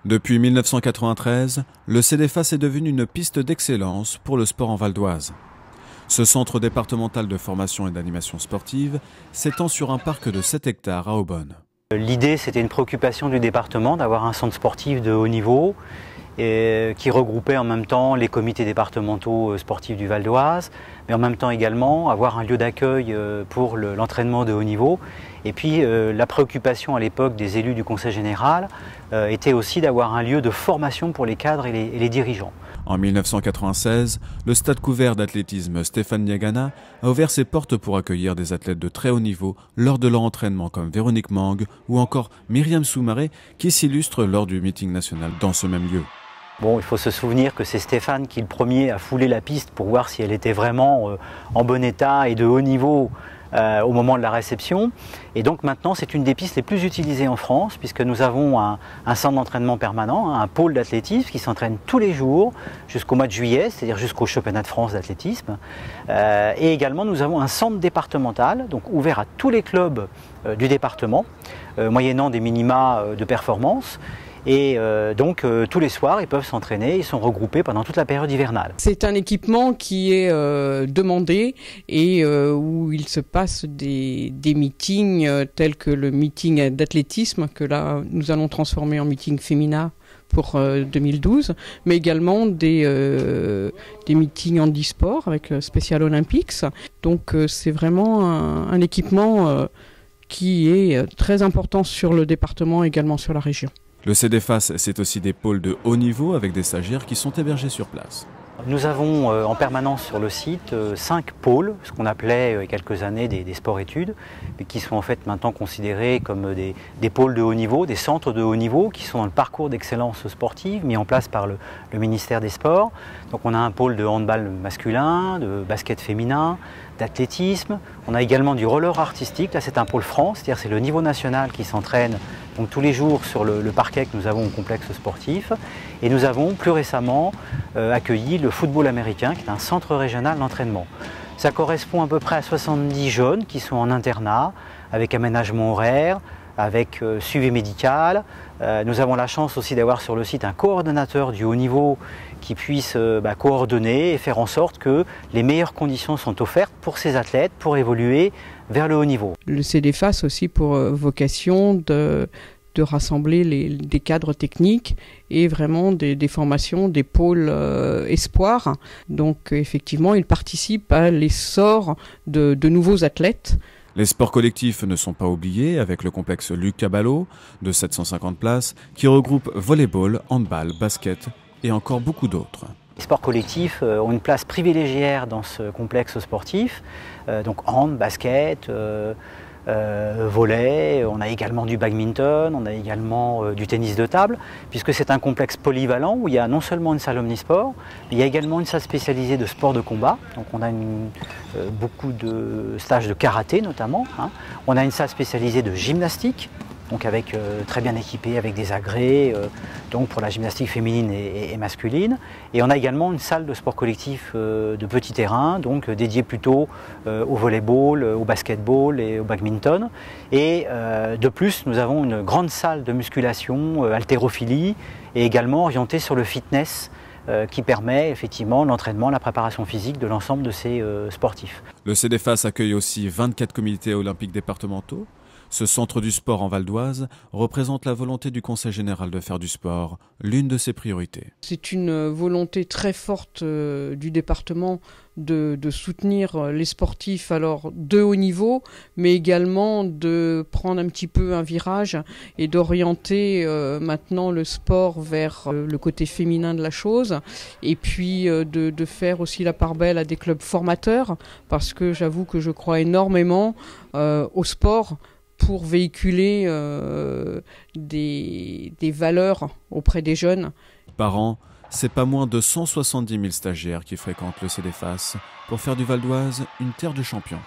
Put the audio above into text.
Depuis 1993, le CDFAS est devenu une piste d'excellence pour le sport en Val d'Oise. Ce centre départemental de formation et d'animation sportive s'étend sur un parc de 7 hectares à Aubonne. L'idée, c'était une préoccupation du département d'avoir un centre sportif de haut niveau qui regroupait en même temps les comités départementaux sportifs du Val d'Oise, mais en même temps également avoir un lieu d'accueil pour l'entraînement de haut niveau. Et puis la préoccupation à l'époque des élus du Conseil général était aussi d'avoir un lieu de formation pour les cadres et les dirigeants. En 1996, le stade couvert d'athlétisme Stéphane Niagana a ouvert ses portes pour accueillir des athlètes de très haut niveau lors de leur entraînement comme Véronique Mang ou encore Myriam Soumaré qui s'illustrent lors du meeting national dans ce même lieu. Bon, il faut se souvenir que c'est Stéphane qui est le premier à fouler la piste pour voir si elle était vraiment en bon état et de haut niveau au moment de la réception. Et donc maintenant, c'est une des pistes les plus utilisées en France puisque nous avons un centre d'entraînement permanent, un pôle d'athlétisme qui s'entraîne tous les jours jusqu'au mois de juillet, c'est-à-dire jusqu'au championnat de France d'athlétisme. Et également, nous avons un centre départemental, donc ouvert à tous les clubs du département, moyennant des minima de performance. Et donc tous les soirs, ils peuvent s'entraîner, ils sont regroupés pendant toute la période hivernale. C'est un équipement qui est demandé et où il se passe des meetings tels que le meeting d'athlétisme que là nous allons transformer en meeting féminin pour 2012, mais également des meetings handisport avec Special Olympics. Donc c'est vraiment un équipement qui est très important sur le département et également sur la région. Le CDFAS, c'est aussi des pôles de haut niveau avec des stagiaires qui sont hébergés sur place. Nous avons en permanence sur le site 5 pôles, ce qu'on appelait il y a quelques années des sports-études, mais qui sont en fait maintenant considérés comme des pôles de haut niveau, des centres de haut niveau qui sont dans le parcours d'excellence sportive mis en place par le ministère des Sports. Donc on a un pôle de handball masculin, de basket féminin, d'athlétisme. On a également du roller artistique, là c'est un pôle France, c'est-à-dire c'est le niveau national qui s'entraîne donc tous les jours sur le parquet que nous avons au complexe sportif. Et nous avons plus récemment accueilli le football américain qui est un centre régional d'entraînement. Ça correspond à peu près à 70 jeunes qui sont en internat avec aménagement horaire, avec suivi médical. Nous avons la chance aussi d'avoir sur le site un coordonnateur du haut niveau qui puisse coordonner et faire en sorte que les meilleures conditions sont offertes pour ces athlètes pour évoluer vers le haut niveau. Le CDFAS aussi pour vocation de rassembler des cadres techniques et vraiment des formations, des pôles espoirs. Donc effectivement, il participe à l'essor de nouveaux athlètes. Les sports collectifs ne sont pas oubliés avec le complexe Luc Caballo de 750 places qui regroupe volleyball, handball, basket et encore beaucoup d'autres. Les sports collectifs ont une place privilégiée dans ce complexe sportif, donc hand, basket, volley, on a également du badminton, on a également du tennis de table, puisque c'est un complexe polyvalent où il y a non seulement une salle omnisport, mais il y a également une salle spécialisée de sport de combat, donc on a beaucoup de stages de karaté notamment, on a une salle spécialisée de gymnastique, donc très bien équipée avec des agrès, donc pour la gymnastique féminine et masculine. Et on a également une salle de sport collectif de petit terrain, donc dédiée plutôt au volleyball, au basketball et au badminton. Et de plus, nous avons une grande salle de musculation, haltérophilie, et également orientée sur le fitness, qui permet effectivement l'entraînement, la préparation physique de l'ensemble de ces sportifs. Le CDFAS accueille aussi 24 comités olympiques départementaux. Ce centre du sport en Val d'Oise représente la volonté du Conseil général de faire du sport l'une de ses priorités. C'est une volonté très forte du département de soutenir les sportifs alors de haut niveau, mais également de prendre un petit peu un virage et d'orienter maintenant le sport vers le côté féminin de la chose, et puis de faire aussi la part belle à des clubs formateurs, parce que j'avoue que je crois énormément au sport pour véhiculer des valeurs auprès des jeunes. Par an, c'est pas moins de 170 000 stagiaires qui fréquentent le CDFAS pour faire du Val d'Oise une terre de champions.